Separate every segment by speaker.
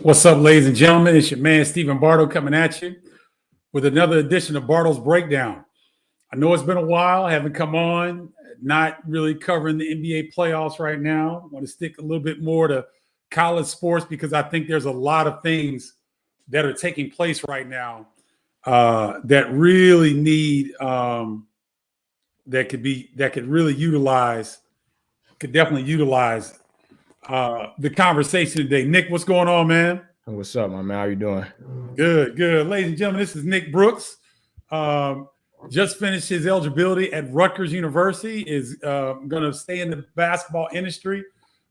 Speaker 1: What's up, ladies and gentlemen? It's your man, Stephen Bardo, coming at you with another edition of Bardo's Breakdown. I know it's been a while. I haven't come on, not really covering the NBA playoffs right now. I want to stick a little bit more to college sports because I think there's a lot of things that are taking place right now that really need, that could really utilize, could definitely utilize the conversation today. Nick, what's going on, man?
Speaker 2: What's up, my man? How you doing?
Speaker 1: Good. Ladies and gentlemen, this is Nick Brooks. Just finished his eligibility at Rutgers University, is going to stay in the basketball industry,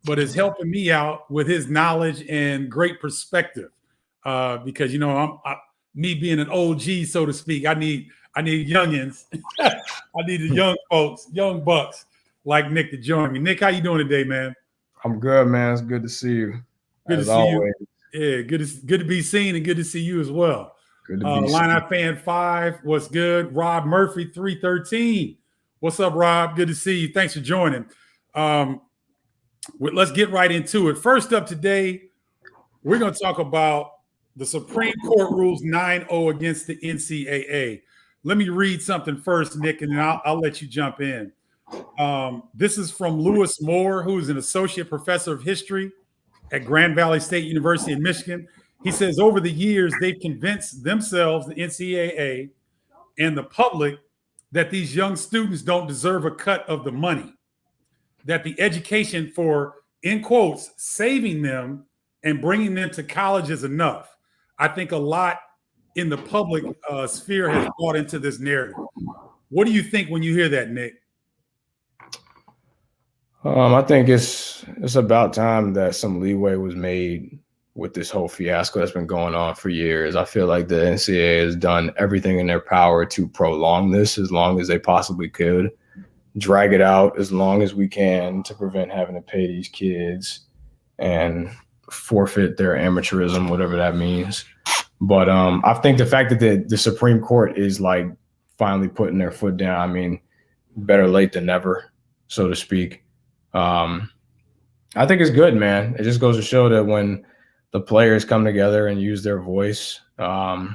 Speaker 1: but is helping me out with his knowledge and great perspective. Because, me being an OG, so to speak, I need youngins. I need the young folks, young bucks like Nick to join me. Nick, how you doing today, man?
Speaker 2: I'm good, man. It's good to see you.
Speaker 1: Good to see you. Yeah, good to be seen and good to see you as well.
Speaker 2: Good to be seen.
Speaker 1: Line Fan 5, what's good? Rob Murphy 313. What's up, Rob? Good to see you. Thanks for joining. Let's get right into it. First up today, we're going to talk about the Supreme Court rules 9-0 against the NCAA. Let me read something first, Nick, and then I'll let you jump in. This is from Lewis Moore, who is an associate professor of history at Grand Valley State University in Michigan. He says over the years, they've convinced themselves, the NCAA and the public, that these young students don't deserve a cut of the money, that the education for, in quotes, saving them and bringing them to college is enough. I think a lot in the public sphere has bought into this narrative. What do you think when you hear that, Nick?
Speaker 2: I think it's about time that some leeway was made with this whole fiasco that's been going on for years. I feel like the NCAA has done everything in their power to prolong this as long as they possibly could, drag it out as long as we can to prevent having to pay these kids and forfeit their amateurism, whatever that means. But I think the fact that the Supreme Court is like finally putting their foot down, I mean, better late than never, so to speak. I think it's good, man. It just goes to show that when the players come together and use their voice, that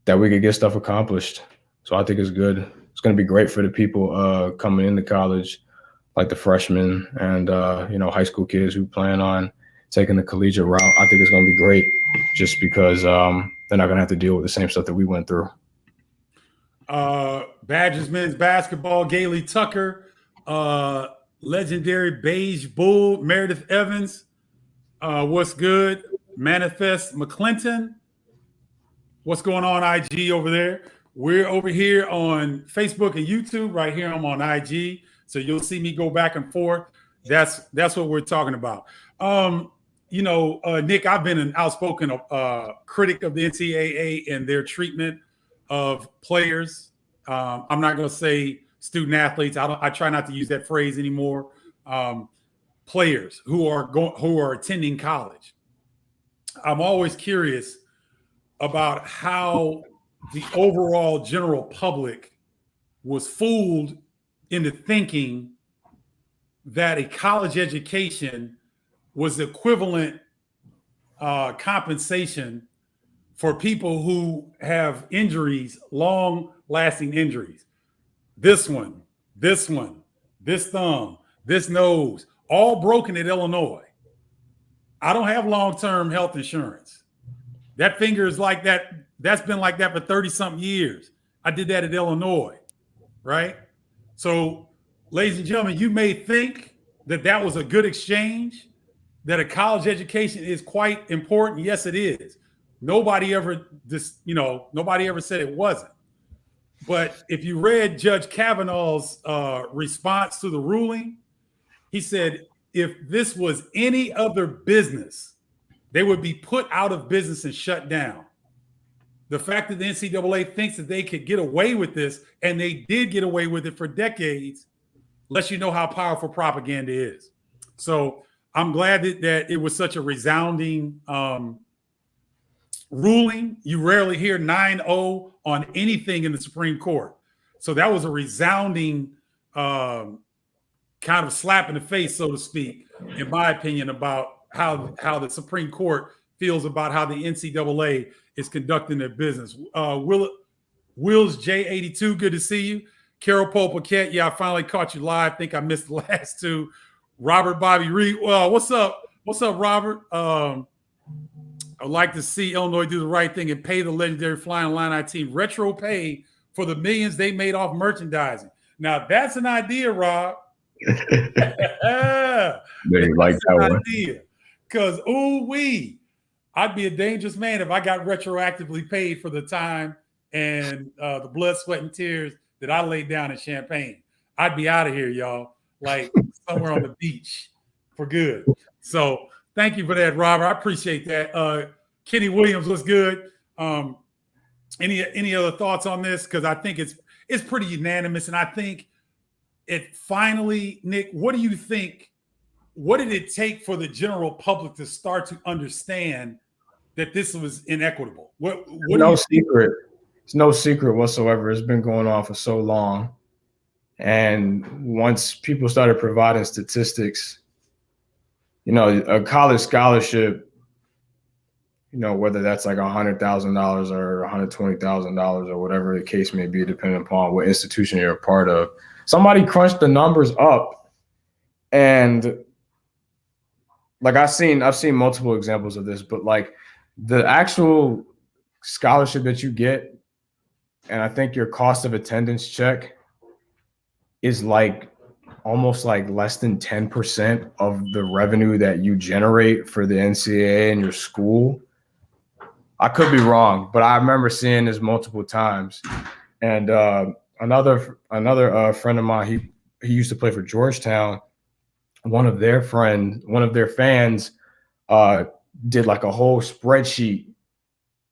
Speaker 2: we could get stuff accomplished. So I think it's good. It's going to be great for the people coming into college, like the freshmen and, high school kids who plan on taking the collegiate route. I think it's going to be great just because they're not going to have to deal with the same stuff that we went through.
Speaker 1: Badgers men's basketball, Gailey Tucker, legendary Beige Bull, Meredith Evans. What's good? Manifest McClinton. What's going on, IG over there? We're over here on Facebook and YouTube. Right here, I'm on IG. So you'll see me go back and forth. That's what we're talking about. Nick, I've been an outspoken critic of the NCAA and their treatment of players. I'm not going to say student athletes. I try not to use that phrase anymore. Players who are attending college. I'm always curious about how the overall general public was fooled into thinking that a college education was equivalent compensation for people who have injuries, long-lasting injuries. This one, this thumb, this nose, all broken at Illinois. I don't have long-term health insurance. That finger is like that. That's been like that for 30-something years. I did that at Illinois, right? So, ladies and gentlemen, you may think that was a good exchange, that a college education is quite important. Yes, it is. Nobody ever said it wasn't. But if you read Judge Kavanaugh's response to the ruling, he said if this was any other business, they would be put out of business and shut down. The fact that the NCAA thinks that they could get away with this, and they did get away with it for decades, lets you know how powerful propaganda is. So I'm glad that it was such a resounding ruling. You rarely hear 9-0 on anything in the Supreme Court. So that was a resounding kind of slap in the face, so to speak, in my opinion, about how the Supreme Court feels about how the NCAA is conducting their business. Will's J82, good to see you. Carol Paquette, yeah, I finally caught you live. Think I missed the last two. Robert Bobby Reed, well, what's up? What's up, Robert? I'd like to see Illinois do the right thing and pay the legendary Flying Illini team retro pay for the millions they made off merchandising. Now, that's an idea, Rob.
Speaker 2: They like that one.
Speaker 1: Because, I'd be a dangerous man if I got retroactively paid for the time and the blood, sweat, and tears that I laid down in Champaign. I'd be out of here, y'all, like somewhere on the beach for good. So thank you for that, Robert. I appreciate that. Kenny Williams, what's good? Any other thoughts on this? Because I think it's pretty unanimous, and I think it finally, Nick, what do you think? What did it take for the general public to start to understand that this was inequitable? What
Speaker 2: no secret. It's no secret whatsoever. It's been going on for so long. And once people started providing statistics, a college scholarship, whether that's like $100,000 or $120,000 or whatever the case may be, depending upon what institution you're a part of, somebody crunched the numbers up. And like I've seen multiple examples of this, but like the actual scholarship that you get, and I think your cost of attendance check is like almost like less than 10% of the revenue that you generate for the NCAA and your school. I could be wrong, but I remember seeing this multiple times. And another friend of mine, he used to play for Georgetown. One of their fans did like a whole spreadsheet,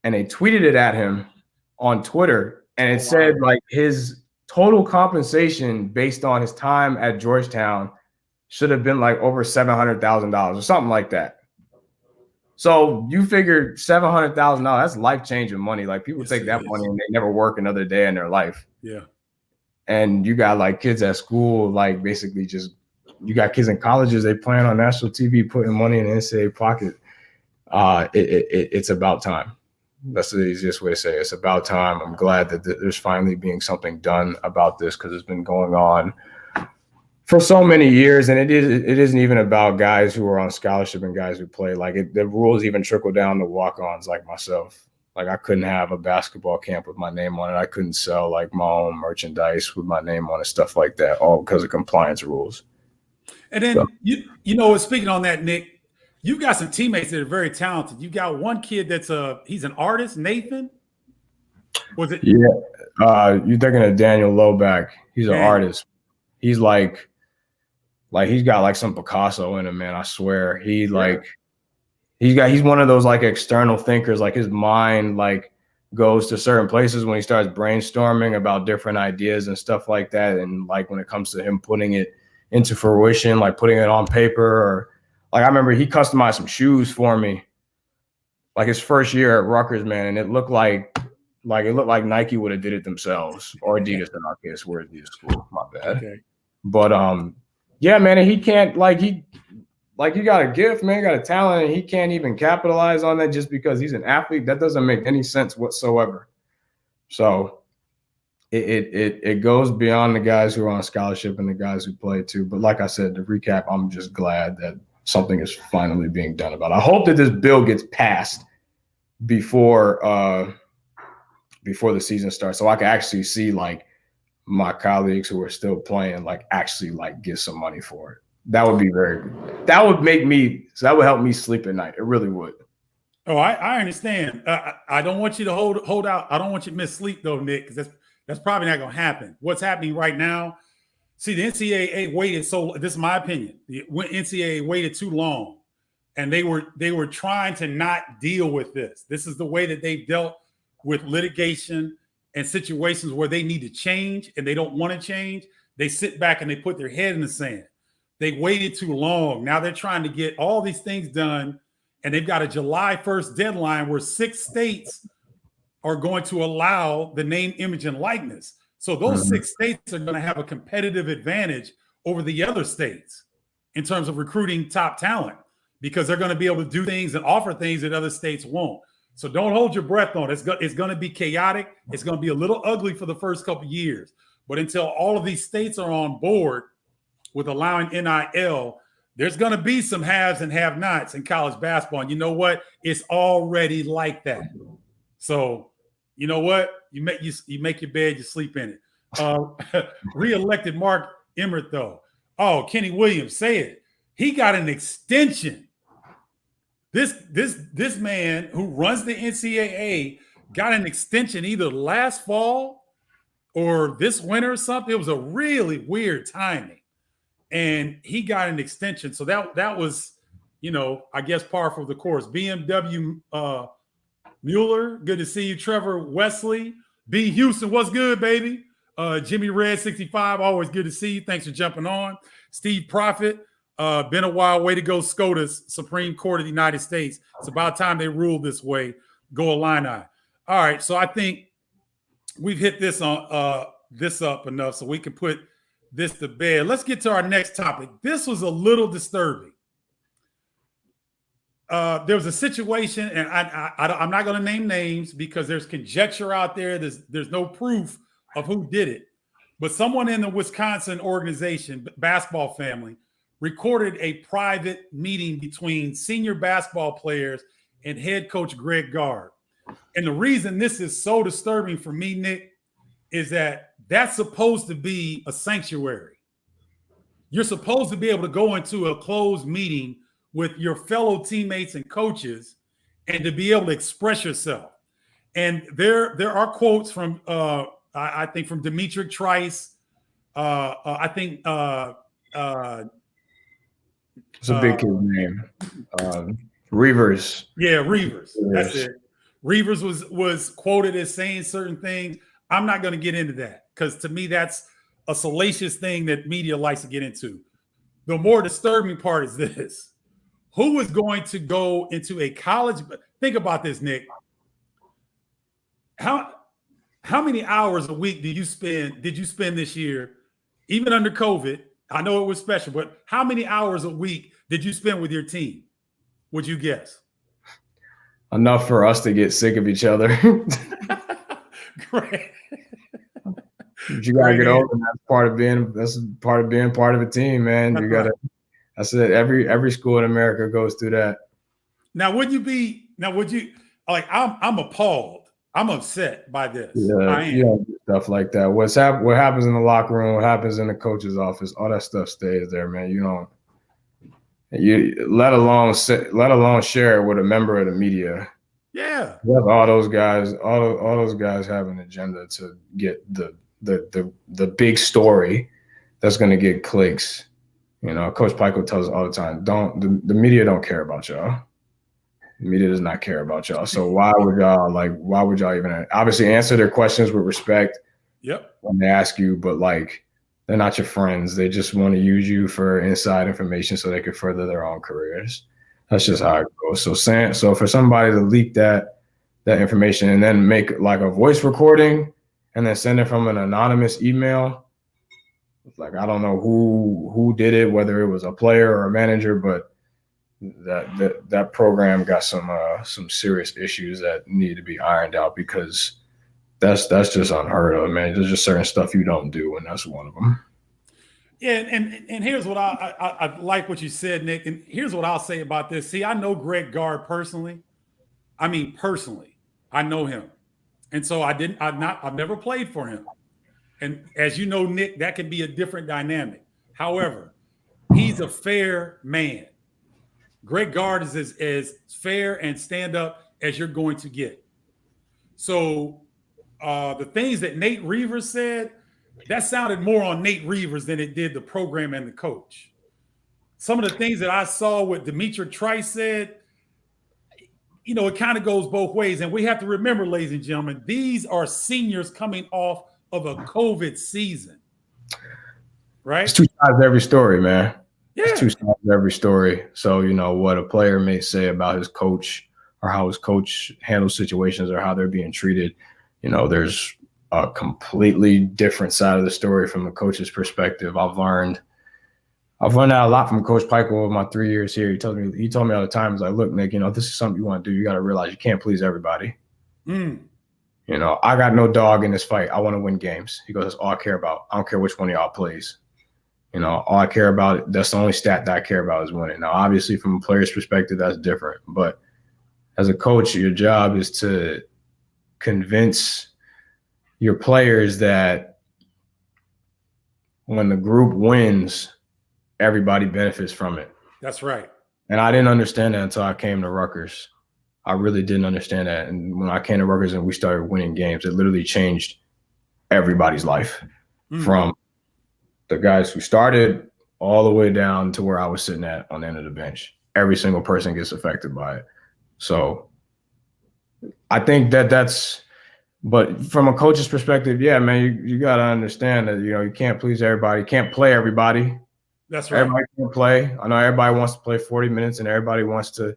Speaker 2: and they tweeted it at him on Twitter, and it said like his total compensation based on his time at Georgetown should have been like over $700,000 or something like that. So you figure $700,000, that's life-changing money. Like people take that money and they never work another day in their life.
Speaker 1: Yeah.
Speaker 2: And you got like kids at school, like basically just, you got kids in colleges, they plan on national TV putting money in the NCAA pocket. It's about time. That's the easiest way to say it. It's about time. I'm glad that there's finally being something done about this, because it's been going on for so many years, and it isn't even about guys who are on scholarship and guys who play. Like the rules even trickle down to walk-ons like myself. Like I couldn't have a basketball camp with my name on it. I couldn't sell like my own merchandise with my name on it, stuff like that, all because of compliance rules.
Speaker 1: And then speaking on that, Nick, you got some teammates that are very talented. You got one kid he's an artist, Nathan. Was it?
Speaker 2: Yeah. You're thinking of Daniel Loback. He's an artist. He's he's got like some Picasso in him, man. I swear. He's one of those like external thinkers. Like his mind like goes to certain places when he starts brainstorming about different ideas and stuff like that. And like when it comes to him putting it into fruition, like putting it on paper, or like I remember he customized some shoes for me, like his first year at Rutgers, man, and it looked like Nike would have did it themselves, or Adidas in our case. We're Adidas school, my bad.
Speaker 1: Okay.
Speaker 2: But yeah, man, and he can't you got a gift, man, you got a talent, and he can't even capitalize on that just because he's an athlete. That doesn't make any sense whatsoever. So it goes beyond the guys who are on scholarship and the guys who play too. But like I said, to recap, I'm just glad that something is finally being done about it. I hope that this bill gets passed before the season starts, so I can actually see like my colleagues who are still playing like actually like get some money for it. That would be very good. That would help me sleep at night. It really would.
Speaker 1: Oh, I understand. I don't want you to hold out. I don't want you to miss sleep though, Nick, because that's probably not going to happen. What's happening right now? See, the NCAA waited this is my opinion. The NCAA waited too long, and they were trying to not deal with this. This is the way that they've dealt with litigation and situations where they need to change and they don't want to change. They sit back and they put their head in the sand. They waited too long. Now they're trying to get all these things done, and they've got a July 1st deadline where 6 states are going to allow the name, image, and likeness. So those 6 states are going to have a competitive advantage over the other states in terms of recruiting top talent, because they're going to be able to do things and offer things that other states won't. So don't hold your breath on it. It's going to be chaotic. It's going to be a little ugly for the first couple of years. But until all of these states are on board with allowing NIL, there's going to be some haves and have-nots in college basketball. And you know what? It's already like that. So you know what? You make your bed, you sleep in it. Re-elected Mark Emmert, though. Oh, Kenny Williams, say it. He got an extension. This man who runs the NCAA got an extension either last fall or this winter or something. It was a really weird timing. And he got an extension. So that was, I guess par for the course. BMW Mueller, good to see you. Trevor Wesley. B. Houston, what's good, baby? Jimmy Red 65, always good to see you. Thanks for jumping on. Steve Prophet, been a while. Way to go, SCOTUS, Supreme Court of the United States. It's about time they ruled this way. Go Illini. All right, so I think we've hit this up enough so we can put this to bed. Let's get to our next topic. This was a little disturbing. There was a situation, and I'm not going to name names because there's conjecture out there. There's no proof of who did it. But someone in the Wisconsin organization, basketball family, recorded a private meeting between senior basketball players and head coach Greg Gard. And the reason this is so disturbing for me, Nick, is that that's supposed to be a sanctuary. You're supposed to be able to go into a closed meeting with your fellow teammates and coaches and to be able to express yourself. And there are quotes from, I think, from Demetric Trice. I think
Speaker 2: it's a big kid's name. Reavers.
Speaker 1: Yeah, Reavers. That's it. Reavers was quoted as saying certain things. I'm not going to get into that because to me that's a salacious thing that media likes to get into. The more disturbing part is this. Who is going to go into a college? Think about this, Nick. How many hours a week did you spend this year, even under COVID? I know it was special, but how many hours a week did you spend with your team? Would you guess?
Speaker 2: Enough for us to get sick of each other.
Speaker 1: Great.
Speaker 2: You gotta get over. That's part of being part of a team, man.
Speaker 1: That's
Speaker 2: you gotta.
Speaker 1: Right.
Speaker 2: I said every school in America goes through that.
Speaker 1: Now, would you like? I'm appalled. I'm upset by this.
Speaker 2: Yeah, stuff like that. What happens in the locker room? What happens in the coach's office? All that stuff stays there, man. You let alone share it with a member of the media.
Speaker 1: Yeah,
Speaker 2: all those guys have an agenda to get the big story that's going to get clicks. Coach Pico tells us all the time, the media don't care about y'all. The media does not care about y'all. So why would y'all even obviously answer their questions with respect?
Speaker 1: Yep.
Speaker 2: When they ask you, but they're not your friends. They just want to use you for inside information so they can further their own careers. That's just how it goes. So for somebody to leak that information and then make a voice recording and then send it from an anonymous email, I don't know who did it, whether it was a player or a manager, but that program got some serious issues that need to be ironed out because that's just unheard of, man. There's just certain stuff you don't do, and that's one of them.
Speaker 1: Yeah, and here's what I like what you said, Nick, and here's what I'll say about this. See, I know Greg Gard personally. I mean, personally, I know him, and so I've never played for him. And as you know, Nick, that can be a different dynamic. However, he's a fair man. Greg Gard is as fair and stand up as you're going to get. So the things that Nate Reavers said, that sounded more on Nate Reavers than it did the program and the coach. Some of the things that I saw what Demetric Trice said, it kind of goes both ways. And we have to remember, ladies and gentlemen, these are seniors coming off of a COVID season, right?
Speaker 2: It's two sides to every story, man.
Speaker 1: Yeah.
Speaker 2: It's two sides to every story. So, what a player may say about his coach or how his coach handles situations or how they're being treated, there's a completely different side of the story from the coach's perspective. I've learned I've learned that a lot from Coach Pike over my 3 years here. He told me all the time, he's like, look, Nick, this is something you want to do. You got to realize you can't please everybody. I got no dog in this fight. I want to win games. He goes, that's all I care about. I don't care which one of y'all plays. All I care about, that's the only stat that I care about is winning. Now, obviously, from a player's perspective, that's different. But as a coach, your job is to convince your players that when the group wins, everybody benefits from it.
Speaker 1: That's right.
Speaker 2: And I didn't understand that until I came to Rutgers. I really didn't understand that. And when I came to Rutgers and we started winning games, it literally changed everybody's life from the guys who started all the way down to where I was sitting at on the end of the bench. Every single person gets affected by it. So I think that's – but from a coach's perspective, yeah, man, you got to understand that, you can't please everybody. You can't play everybody.
Speaker 1: That's right.
Speaker 2: Everybody can play. I know everybody wants to play 40 minutes and everybody wants to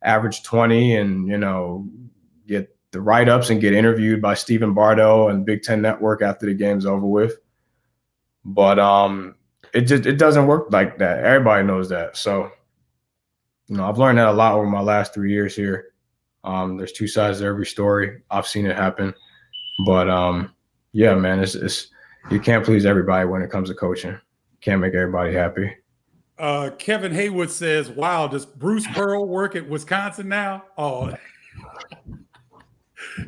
Speaker 2: average 20 and, get the write-ups and get interviewed by Stephen Bardo and Big Ten Network after the game's over with. But it doesn't work like that. Everybody knows that. So, I've learned that a lot over my last 3 years here. There's two sides to every story. I've seen it happen. But, yeah, man, it's you can't please everybody when it comes to coaching. Can't make everybody happy.
Speaker 1: Kevin Haywood says, wow, does Bruce Pearl work at Wisconsin now? Oh,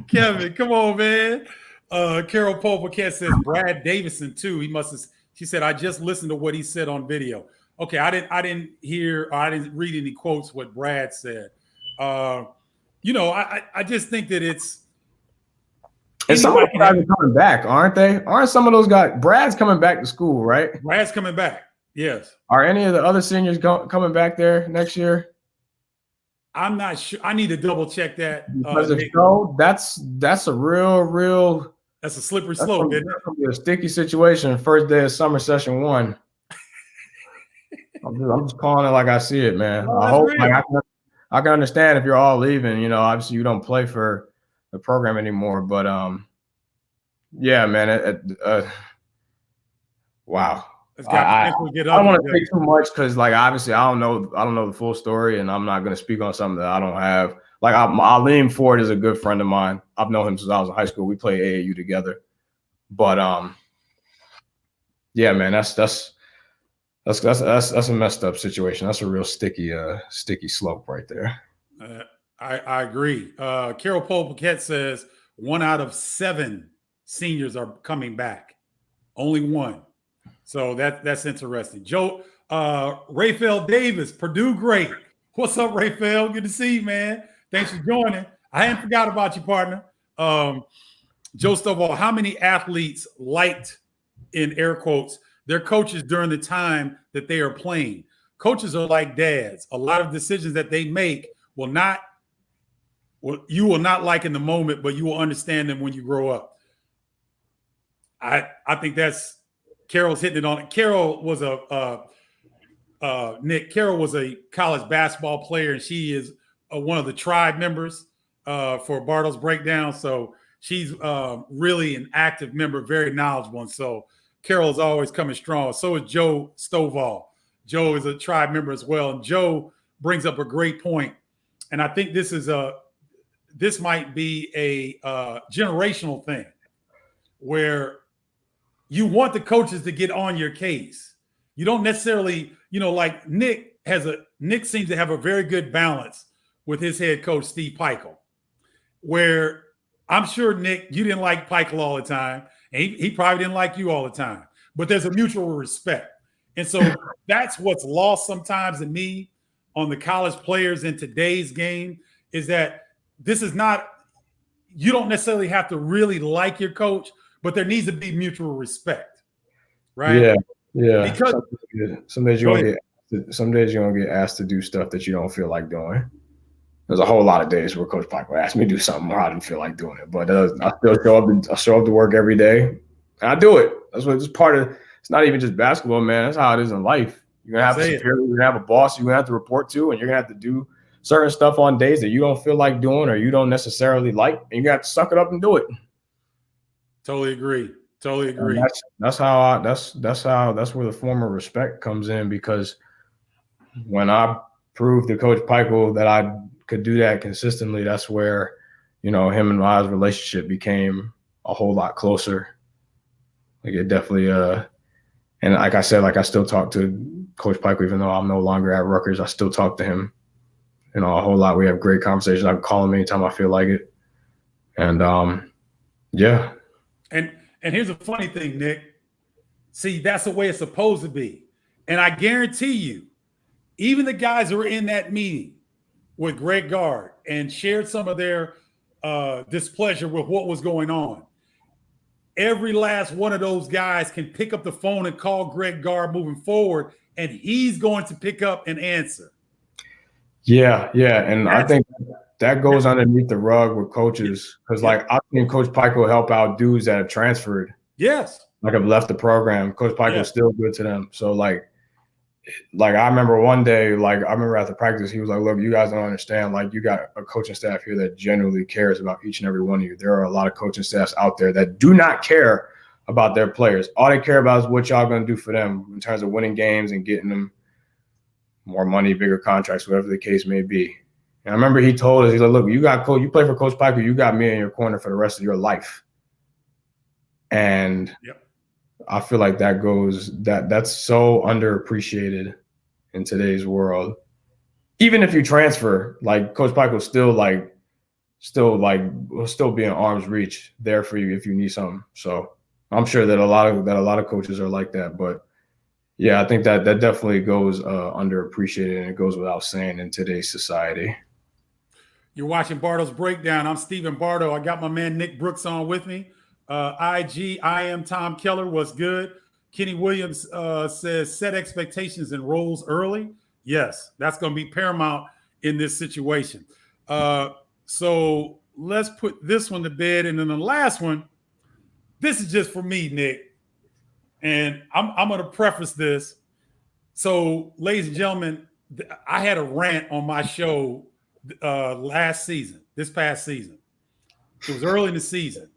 Speaker 1: Kevin, come on, man. Carol Polpaquette says Brad Davison too. She said, I just listened to what he said on video. Okay, I didn't read any quotes what Brad said. I just think that it's
Speaker 2: some of those guys are coming back, aren't they? Aren't some of those guys? Brad's coming back to school, right?
Speaker 1: Brad's coming back. Yes.
Speaker 2: Are any of the other seniors coming back there next year?
Speaker 1: I'm not sure. I need to double check that.
Speaker 2: Because if so, that's a real.
Speaker 1: That's a slippery slope, isn't it?
Speaker 2: That's gonna be a sticky situation. First day of summer session 1. I'm just calling it like I see it, man.
Speaker 1: Oh,
Speaker 2: I hope I can understand if you're all leaving. Obviously you don't play for the program anymore, but yeah, man. Wow. I don't want to say too much because, obviously, I don't know the full story, and I'm not going to speak on something that I don't have. Aleem Ford is a good friend of mine. I've known him since I was in high school. We played AAU together. But yeah, man, that's a messed up situation. That's a real sticky slope right there.
Speaker 1: I agree. Carol Polpaquette says 1 out of 7 seniors are coming back. Only 1. So that's interesting. Joe, Raphael Davis, Purdue great. What's up, Raphael? Good to see you, man. Thanks for joining. I hadn't forgot about you, partner. Joe Stovall, how many athletes liked, in air quotes, their coaches during the time that they are playing? Coaches are like dads. A lot of decisions that they make you will not like in the moment, but you will understand them when you grow up. I think that's Carol's hitting it on it. Carol was Carol was a college basketball player, and she is one of the tribe members for Bardo's Breakdown. So she's really an active member, very knowledgeable. And so Carol is always coming strong. So is Joe Stovall. Joe is a tribe member as well. And Joe brings up a great point. And I think this might be a generational thing where you want the coaches to get on your case. You don't necessarily, like Nick seems to have a very good balance with his head coach, Steve Peichel, where I'm sure, Nick, you didn't like Peichel all the time, and he probably didn't like you all the time, but there's a mutual respect. And so that's what's lost sometimes in me on the college players in today's game is that this is not, you don't necessarily have to really like your coach, but there needs to be mutual respect, right?
Speaker 2: Yeah.
Speaker 1: Because
Speaker 2: some days you're gonna get asked to do stuff that you don't feel like doing. There's a whole lot of days where Coach Pike asked me to do something where I didn't feel like doing it, but I still show up to work every day, and I do it. That's what it's part of. It's not even just basketball, man. That's how it is in life. You're gonna have a superior, you're gonna have a boss you're gonna have to report to, and you're gonna have to do certain stuff on days that you don't feel like doing or you don't necessarily like, and you got to suck it up and do it.
Speaker 1: Totally agree. Totally
Speaker 2: And
Speaker 1: agree.
Speaker 2: that's where the form of respect comes in, because when I proved to Coach Peichel that I could do that consistently, that's where, him and my relationship became a whole lot closer. Like it definitely and like I said, like I still talk to Coach Peichel, even though I'm no longer at Rutgers. I still talk to him, a whole lot. We have great conversations. I can call him anytime I feel like it. And yeah.
Speaker 1: And here's a funny thing, Nick. See, that's the way it's supposed to be. And I guarantee you, even the guys who were in that meeting with Greg Gard and shared some of their displeasure with what was going on, every last one of those guys can pick up the phone and call Greg Gard moving forward, and he's going to pick up and answer.
Speaker 2: Yeah. And I think that goes underneath the rug with coaches, because like I've seen Coach Peichel help out dudes that have transferred.
Speaker 1: Yes.
Speaker 2: Like have left the program. Coach Peichel is still good to them. So like I remember one day, like I remember after practice, he was like, look, you guys don't understand. Like you got a coaching staff here that genuinely cares about each and every one of you. There are a lot of coaching staffs out there that do not care about their players. All they care about is what y'all going to do for them in terms of winning games and getting them more money, bigger contracts, whatever the case may be. And I remember he told us, he's like, look, you play for Coach Peichel, you got me in your corner for the rest of your life. And I feel like that's so underappreciated in today's world. Even if you transfer, like Coach Peichel will still be in arm's reach there for you if you need something. So I'm sure that a lot of coaches are like that. But yeah, I think that definitely goes underappreciated, and it goes without saying in today's society.
Speaker 1: You're watching Bardo's Breakdown. I'm Stephen Bardo. I got my man Nick Brooks on with me. IG, I am Tom Keller. What's good? Kenny Williams says set expectations and roles early. Yes, that's going to be paramount in this situation. So let's put this one to bed. And then the last one, this is just for me, Nick. And I'm going to preface this. So, ladies and gentlemen, I had a rant on my show this past season. It was early in the season.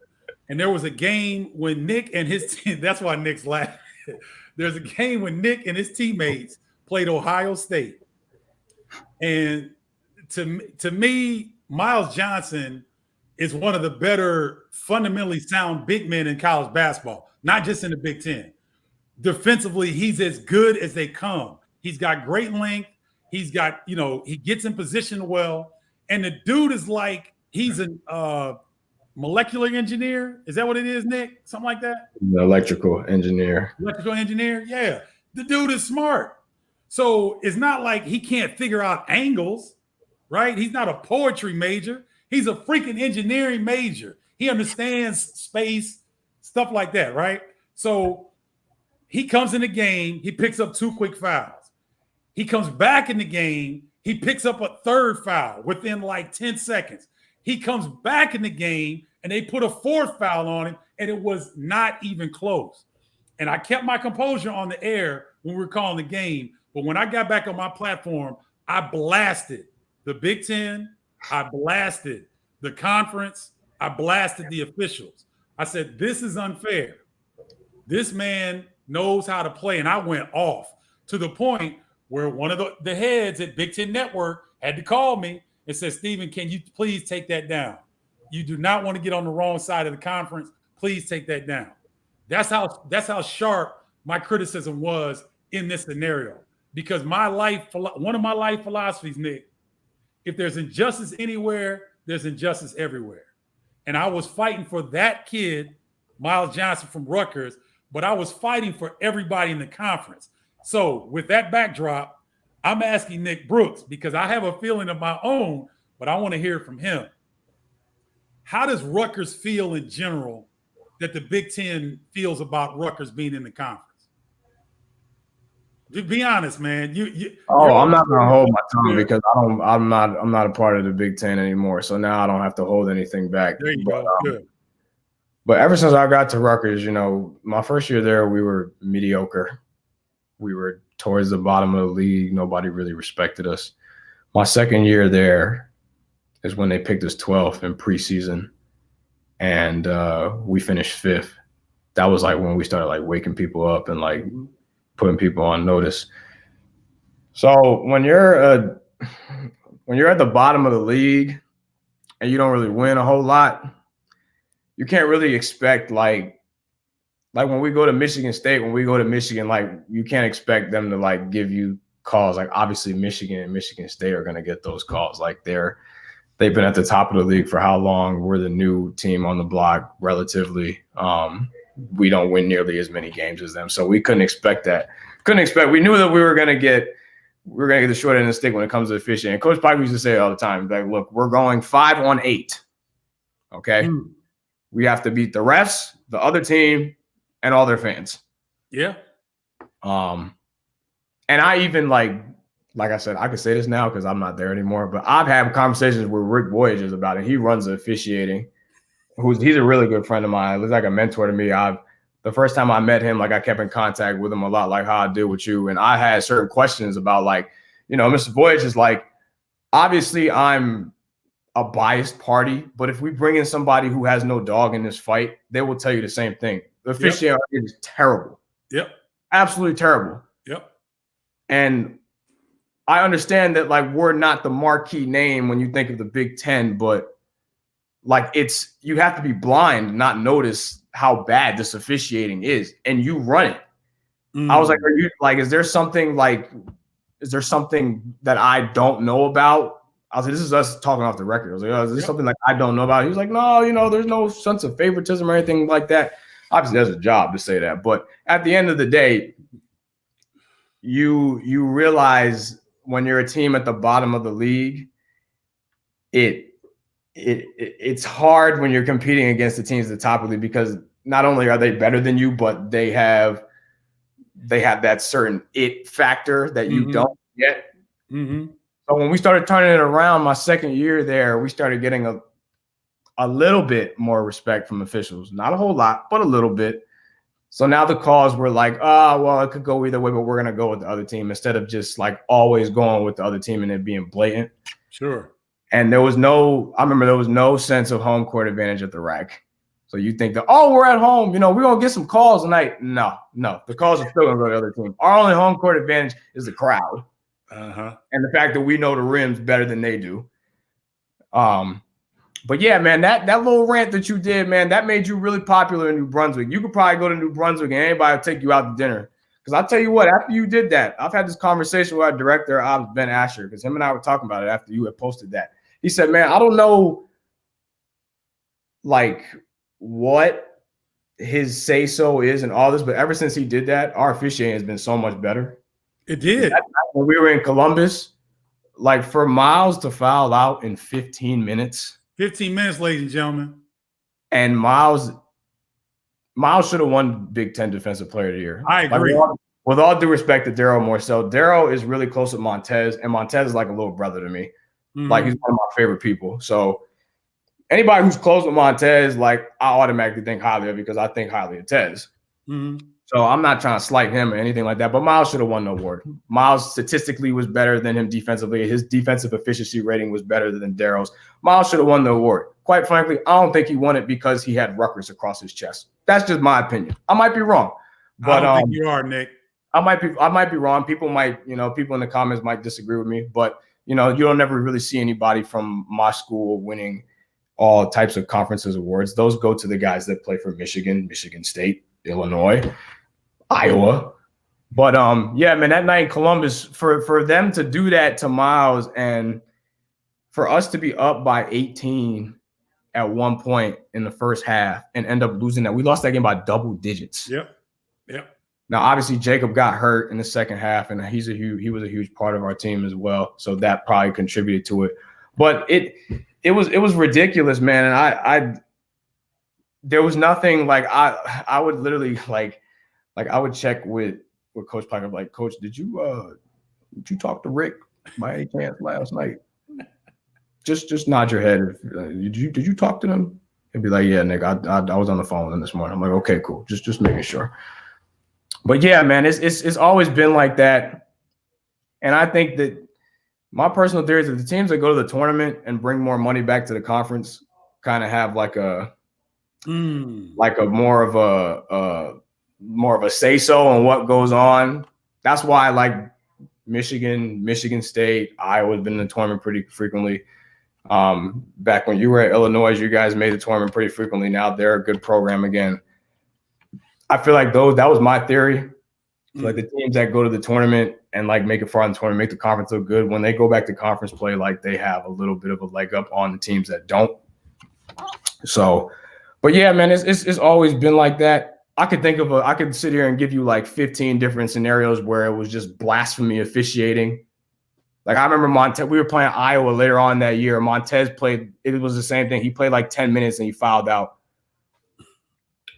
Speaker 1: And there was a game when Nick and his team, that's why Nick's laughing. There's a game when Nick and his teammates played Ohio State. And to me, Miles Johnson is one of the better fundamentally sound big men in college basketball, not just in the Big Ten. Defensively, he's as good as they come. He's got great length. He's got, he gets in position well. And the dude is like, he's a molecular engineer. Is that what it is, Nick? Something like that?
Speaker 2: The electrical engineer.
Speaker 1: Electrical engineer? Yeah. The dude is smart. So it's not like he can't figure out angles, right? He's not a poetry major. He's a freaking engineering major. He understands space, stuff like that, right? So he comes in the game, he picks up 2 quick fouls. He comes back in the game, he picks up a 3rd foul within like 10 seconds. He comes back in the game and they put a 4th foul on him, and it was not even close. And I kept my composure on the air when we were calling the game. But when I got back on my platform, I blasted the Big Ten. I blasted the conference. I blasted the officials. I said, this is unfair. This man knows how to play. And I went off to the point where one of the heads at Big Ten Network had to call me and said, Stephen, can you please take that down? You do not want to get on the wrong side of the conference. Please take that down. That's how sharp my criticism was in this scenario. Because one of my life philosophies, Nick, if there's injustice anywhere, there's injustice everywhere. And I was fighting for that kid, Miles Johnson from Rutgers, but I was fighting for everybody in the conference. So with that backdrop, I'm asking Nick Brooks, because I have a feeling of my own, but I want to hear from him. How does Rutgers feel in general that the Big Ten feels about Rutgers being in the conference? To be honest, man.
Speaker 2: I'm not gonna hold my tongue because I'm not a part of the Big Ten anymore. So now I don't have to hold anything back.
Speaker 1: There you go. Good.
Speaker 2: But ever since I got to Rutgers, my first year there, we were mediocre. We were towards the bottom of the league. Nobody really respected us. My second year there is when they picked us 12th in preseason, and we finished 5th. that was like when we started like waking people up and like putting people on notice. So when you're at the bottom of the league and you don't really win a whole lot, you can't really expect like when we go to Michigan State, when we go to Michigan, like you can't expect them to like give you calls. Like obviously Michigan and Michigan State are going to get those calls. Like they've been at the top of the league for how long? We're the new team on the block relatively. We don't win nearly as many games as them. So we couldn't expect that. We knew that we were going to get the short end of the stick when it comes to officiating. And Coach Pike used to say it all the time, like, look, we're going 5 on 8. Okay. We have to beat the refs, the other team, and all their fans.
Speaker 1: Yeah.
Speaker 2: And I even like I said, I could say this now because I'm not there anymore, but I've had conversations with Rick Voyagers about it. He runs the officiating. He's a really good friend of mine. He's like a mentor to me. The first time I met him, like I kept in contact with him a lot, like how I deal with you. And I had certain questions about like, Mr. Voyage is like, obviously I'm a biased party, but if we bring in somebody who has no dog in this fight, they will tell you the same thing. The officiating is terrible.
Speaker 1: Yep. Absolutely
Speaker 2: terrible.
Speaker 1: Yep.
Speaker 2: And I understand that like we're not the marquee name when you think of the Big Ten, but like you have to be blind, not notice how bad this officiating is, and you run it. I was like, is there something that I don't know about? I was like, this is us talking off the record. I was like, is there something like I don't know about? He was like, no, there's no sense of favoritism or anything like that. Obviously, that's a job to say that. But at the end of the day, you realize when you're a team at the bottom of the league, it's hard when you're competing against the teams at the top of the league because not only are they better than you, but they have that certain it factor that you don't get. So when we started turning it around my second year there, we started getting a little bit more respect from officials. Not a whole lot, but a little bit. So now the calls were like, well, it could go either way, but we're going to go with the other team instead of just like always going with the other team and it being blatant.
Speaker 1: Sure.
Speaker 2: And I remember there was no sense of home court advantage at the rack. So you think that, we're at home, we're going to get some calls tonight. No, the calls are still going to go to the other team. Our only home court advantage is the crowd. And the fact that we know the rims better than they do. But yeah, man, that little rant that you did, man, that made you really popular in New Brunswick. You could probably go to New Brunswick and anybody will take you out to dinner. Because I'll tell you what, after you did that, I've had this conversation with our director, Ben Asher, because him and I were talking about it after you had posted that. He said, man, I don't know like what his say-so is and all this, but ever since he did that, our officiating has been so much better.
Speaker 1: It did.
Speaker 2: When we were in Columbus, like for Miles to foul out in 15 minutes.
Speaker 1: 15 minutes, ladies and gentlemen.
Speaker 2: And Miles should have won Big Ten Defensive Player of the Year.
Speaker 1: I agree.
Speaker 2: Like, with all due respect to Daryl Morcell, Daryl is really close with Montez, and Montez is like a little brother to me. Like he's one of my favorite people. So anybody who's close with Montez, like I automatically think highly of because I think highly of Tez. So I'm not trying to slight him or anything like that, but Miles should have won the award. Miles statistically was better than him defensively. His defensive efficiency rating was better than Daryl's. Miles should have won the award. Quite frankly, I don't think he won it because he had Rutgers across his chest. That's just my opinion. I might be wrong. But
Speaker 1: I don't think you are, Nick.
Speaker 2: I might be wrong. People in the comments might disagree with me, but you don't never really see anybody from my school winning all types of conferences awards. Those go to the guys that play for Michigan, Michigan State, Illinois, Iowa. But yeah, man, that night in Columbus, for them to do that to Miles and for us to be up by 18 at one point in the first half and end up losing that. We lost that game by double digits. Yep. Now, obviously, Jacob got hurt in the second half, and he was a huge part of our team as well. So that probably contributed to it. But it was ridiculous, man. And I there was nothing like I would literally like I would check with Coach Pike. I'm like, Coach, did you talk to Rick by any chance last night? Just nod your head. Did you talk to them? He'd be like, yeah, Nick, I was on the phone with him this morning. I'm like, okay, cool. Just making sure. But yeah, man, it's always been like that. And I think that my personal theory is that the teams that go to the tournament and bring more money back to the conference kind of have like a like a more of a say so on what goes on. That's why I like Michigan State, Iowa's been in the tournament pretty frequently. Back when you were at Illinois, you guys made the tournament pretty frequently. Now they're a good program again. I feel like that was my theory. Like the teams that go to the tournament and like make it far in the tournament, make the conference look good. When they go back to conference play, like they have a little bit of a leg up on the teams that don't. So, but yeah, man, it's always been like that. I could sit here and give you like 15 different scenarios where it was just blasphemy officiating. Like I remember Montez, we were playing Iowa later on that year. Montez played, it was the same thing. He played like 10 minutes and he fouled out.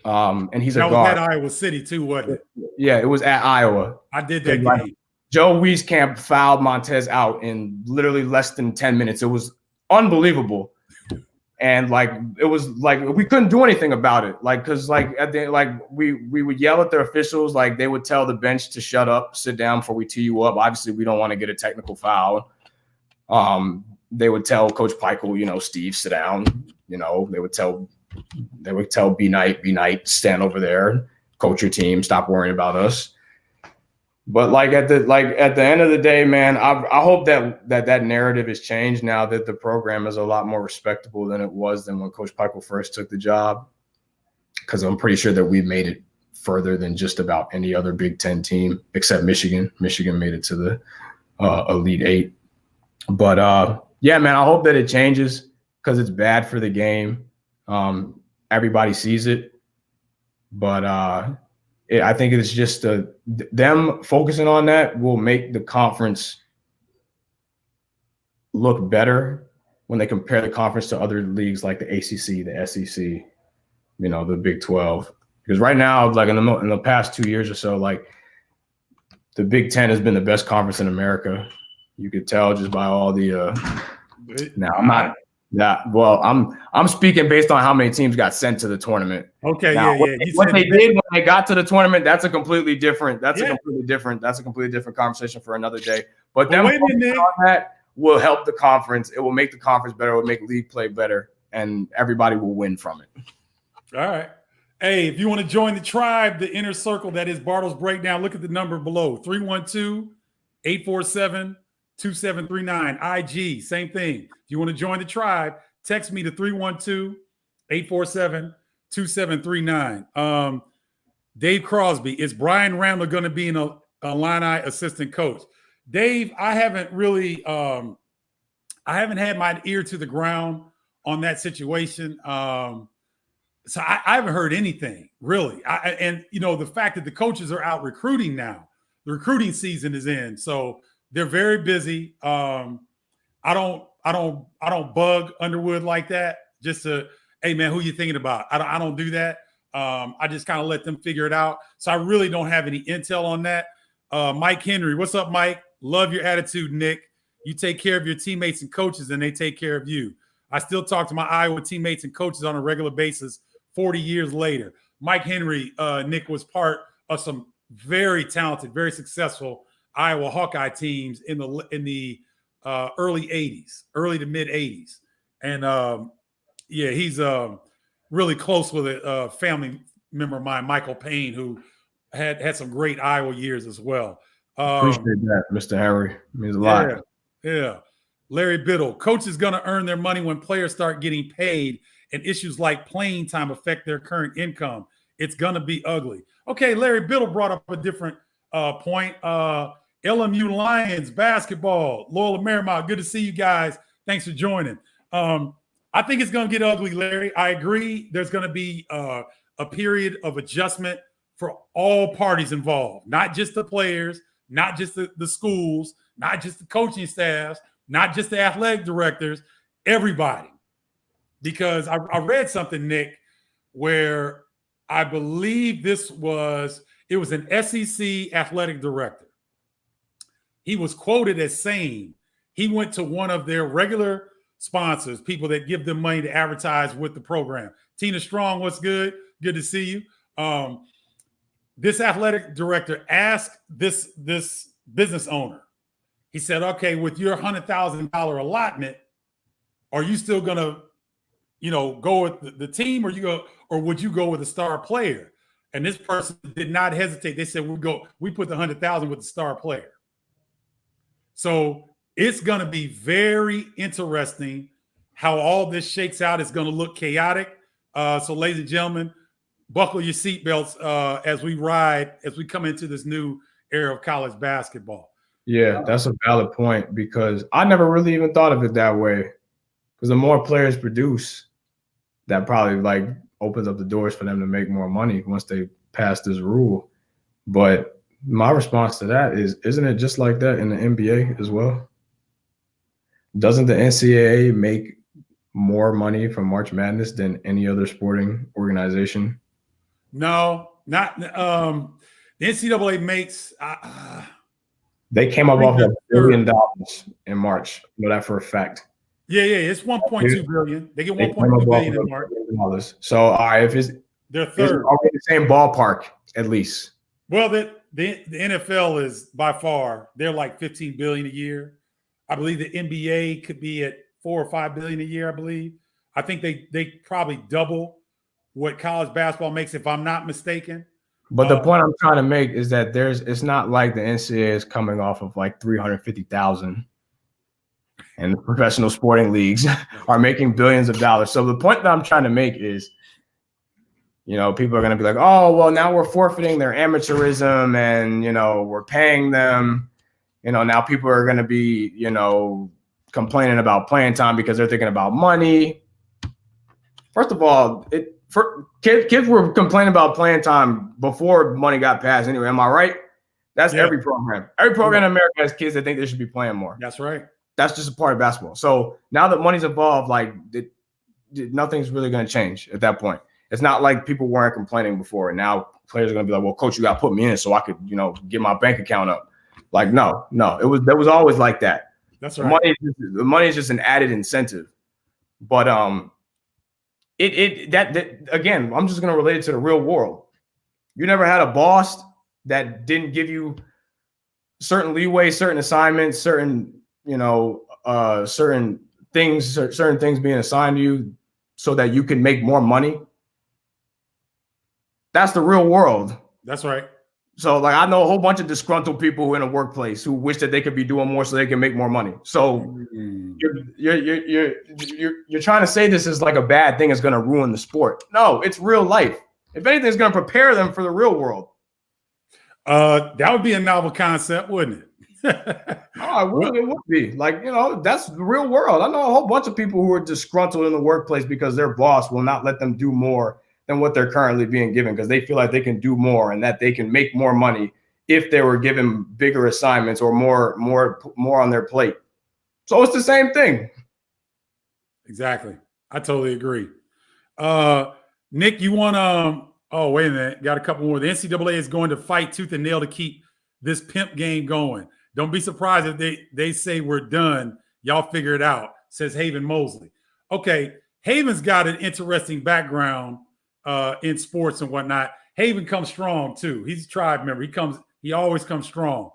Speaker 2: And he's a guard.
Speaker 1: That was at Iowa City too, wasn't it?
Speaker 2: Yeah, it was at Iowa.
Speaker 1: I did that game.
Speaker 2: Joe Wieskamp fouled Montez out in literally less than 10 minutes. It was unbelievable. And like it was like we couldn't do anything about it. Like because like at the like we would yell at the officials, like they would tell the bench to shut up, sit down before we tee you up. Obviously, we don't want to get a technical foul. They would tell Coach Peichel, Steve, sit down. They would tell B Knight, stand over there, coach your team, stop worrying about us. But like at the end of the day, man, I hope that narrative has changed now that the program is a lot more respectable than it was when Coach Peichel first took the job. Because I'm pretty sure that we made it further than just about any other Big Ten team except Michigan. Michigan made it to the Elite Eight. But yeah, man, I hope that it changes because it's bad for the game. Everybody sees it, but I think it's just them focusing on that will make the conference look better when they compare the conference to other leagues like the ACC, the SEC, the Big 12. Because right now, like in the past 2 years or so, like the Big 10 has been the best conference in America. You could tell just by all the. Now I'm not. Yeah, well, I'm speaking based on how many teams got sent to the tournament.
Speaker 1: Okay,
Speaker 2: now,
Speaker 1: yeah.
Speaker 2: What they did when they got to the tournament, that's a completely different conversation for another day. But them focusing on that will help the conference. It will make the conference better. It will make league play better, and everybody will win from it.
Speaker 1: All right. Hey, if you want to join the tribe, the inner circle that is Bardo's Breakdown, look at the number below: 312-847-2739. IG, same thing. If you want to join the tribe, text me to 312-847-2739. Dave Crosby, is Brian Rambler going to be an Illini assistant coach? Dave, I haven't really I haven't had my ear to the ground on that situation. So I haven't heard anything really. And the fact that the coaches are out recruiting now, the recruiting season is in. So they're very busy. I don't bug Underwood like that. Just to, hey man, who you thinking about? I don't do that. I just kind of let them figure it out. So I really don't have any intel on that. Mike Henry, what's up, Mike? Love your attitude, Nick. You take care of your teammates and coaches, and they take care of you. I still talk to my Iowa teammates and coaches on a regular basis 40 years later. Mike Henry, Nick, was part of some very talented, very successful Iowa Hawkeye teams in the early 80s, early to mid 80s. And yeah, he's really close with a family member of mine, Michael Payne, who had some great Iowa years as well.
Speaker 2: Appreciate that, Mr. Henry. It means a lot.
Speaker 1: Yeah. Larry Biddle, coach is going to earn their money when players start getting paid and issues like playing time affect their current income. It's going to be ugly. Okay, Larry Biddle brought up a different point. LMU Lions basketball, Loyola Marymount. Good to see you guys. Thanks for joining. I think it's going to get ugly, Larry. I agree. There's going to be a period of adjustment for all parties involved, not just the players, not just the schools, not just the coaching staffs, not just the athletic directors, everybody. Because I read something, Nick, where I believe it was an SEC athletic director. He was quoted as saying he went to one of their regular sponsors, people that give them money to advertise with the program. Tina Strong, what's good? Good to see you. This athletic director asked this business owner, he said, okay, with your $100,000 allotment, are you still going to, go with the team, or would you go with a star player? And this person did not hesitate. They said, we put the 100,000 with the star player. So it's going to be very interesting how all this shakes out. It's going to look chaotic. So ladies and gentlemen, buckle your seatbelts as we come into this new era of college basketball.
Speaker 2: Yeah, that's a valid point, because I never really even thought of it that way. Because the more players produce, that probably like opens up the doors for them to make more money once they pass this rule. But my response to that is, isn't it just like that in the NBA as well? Doesn't the NCAA make more money from March Madness than any other sporting organization?
Speaker 1: No, not the NCAA makes.
Speaker 2: They came up off $1 billion in March. I know that for a fact.
Speaker 1: Yeah, it's 1.2 billion. They get 1.2 billion in March.
Speaker 2: So, all right, if
Speaker 1: they're third,
Speaker 2: it's the same ballpark at least.
Speaker 1: Well, the NFL is by far, they're like 15 billion a year. I believe the NBA could be at 4 or 5 billion a year. I believe. I think they probably double what college basketball makes, if I'm not mistaken.
Speaker 2: But the point I'm trying to make is that it's not like the NCAA is coming off of like 350,000, and the professional sporting leagues are making billions of dollars. So the point that I'm trying to make is, people are going to be like, oh, well, now we're forfeiting their amateurism, and we're paying them. Now people are going to be complaining about playing time because they're thinking about money. First of all, kids were complaining about playing time before money got passed anyway. Am I right? That's every program. Every program in America has kids that think they should be playing more.
Speaker 1: That's right.
Speaker 2: That's just a part of basketball. So now that money's involved, nothing's really going to change at that point. It's not like people weren't complaining before, and now players are going to be like, well, coach, you got to put me in so I could, get my bank account up. Like, no, there was always like that.
Speaker 1: That's right.
Speaker 2: The money is just an added incentive. But again, I'm just going to relate it to the real world. You never had a boss that didn't give you certain leeway, certain assignments, certain things being assigned to you so that you can make more money. That's the real world.
Speaker 1: That's right.
Speaker 2: So I know a whole bunch of disgruntled people who in a workplace who wish that they could be doing more so they can make more money. So you're trying to say this is like a bad thing is going to ruin the sport. No, it's real life. If anything, it's going to prepare them for the real world.
Speaker 1: That would be a novel concept, wouldn't it?
Speaker 2: It would be. That's the real world. I know a whole bunch of people who are disgruntled in the workplace because their boss will not let them do more than what they're currently being given, because they feel like they can do more and that they can make more money if they were given bigger assignments or more on their plate. So it's the same thing.
Speaker 1: Exactly. I totally agree. Nick, you want oh, wait a minute. Got a couple more. The NCAA is going to fight tooth and nail to keep this pimp game going. Don't be surprised if they say we're done. Y'all figure it out, says Haven Mosley. Okay, Haven's got an interesting background in sports and whatnot. Haven comes strong too. He's a tribe member. He always comes strong.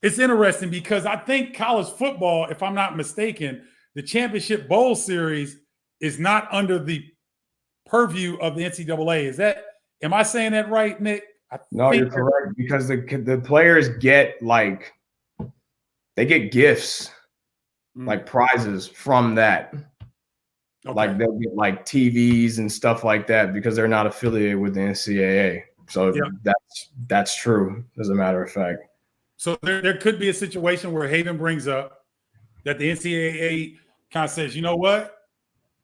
Speaker 1: It's interesting because I think college football, if I'm not mistaken, the Championship Bowl series is not under the purview of the NCAA. Am I saying that right, Nick?
Speaker 2: No, you're correct, because the players get they get gifts, like prizes from that. Okay. Like they'll get TVs and stuff like that because they're not affiliated with the NCAA. So that's true, as a matter of fact.
Speaker 1: So there could be a situation where Haven brings up that the NCAA kind of says, you know what?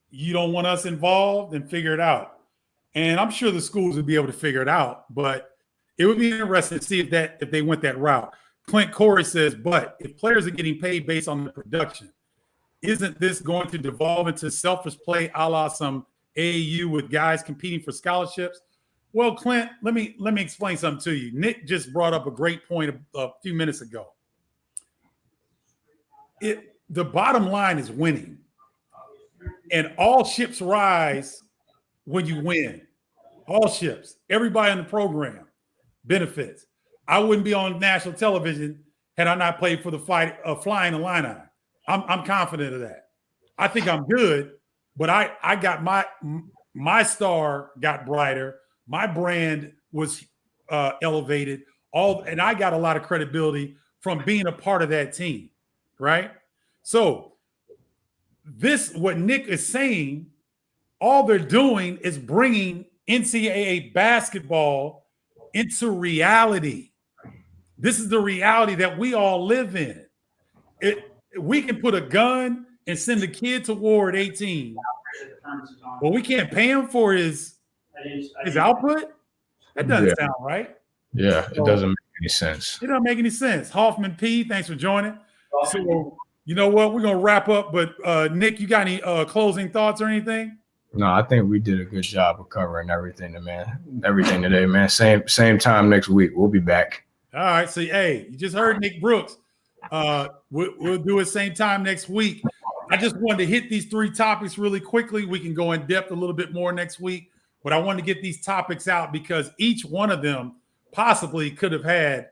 Speaker 1: You don't want us involved, and figure it out. And I'm sure the schools would be able to figure it out, but it would be interesting to see if they went that route. Clint Corey says, but if players are getting paid based on the production, isn't this going to devolve into selfish play a la some AAU with guys competing for scholarships? Well, Clint, let me explain something to you. Nick just brought up a great point a few minutes ago. The bottom line is winning. And all ships rise when you win. All ships. Everybody in the program benefits. I wouldn't be on national television had I not played for the Flying Illini. I'm confident of that. I think I'm good, but I got my star got brighter. My brand was elevated. And I got a lot of credibility from being a part of that team, right? So what Nick is saying, all they're doing is bringing NCAA basketball into reality. This is the reality that we all live in. We can put a gun and send a kid to war at 18, but we can't pay him for his output. That doesn't sound right.
Speaker 2: Yeah, it doesn't make any sense.
Speaker 1: It doesn't make any sense. Hoffman P, thanks for joining. So, you know what? We're going to wrap up, but Nick, you got any closing thoughts or anything?
Speaker 2: No, I think we did a good job of covering everything, man. Everything today, man. Same time next week. We'll be back.
Speaker 1: All right. So, hey, you just heard Nick Brooks. We'll do it same time next week. I just wanted to hit these 3 topics really quickly. We can go in depth a little bit more next week, but I wanted to get these topics out because each one of them possibly could have had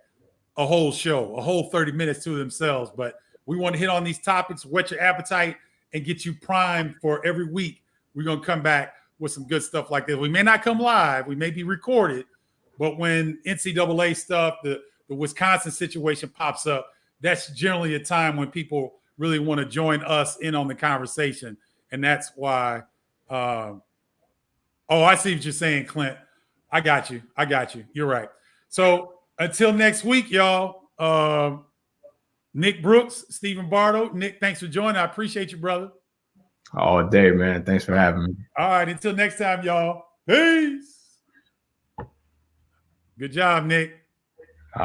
Speaker 1: a whole show, a whole 30 minutes to themselves. But we want to hit on these topics, whet your appetite, and get you primed for every week. We're going to come back with some good stuff like this. We may not come live. We may be recorded. But when NCAA stuff, the Wisconsin situation pops up, that's generally a time when people really want to join us in on the conversation. And that's why I see what you're saying, Clint. I got you. You're right. So until next week, y'all, Nick Brooks, Stephen Bardo. Nick, thanks for joining. I appreciate you, brother.
Speaker 2: All day, man. Thanks for having me.
Speaker 1: All right. Until next time, y'all. Peace. Good job, Nick.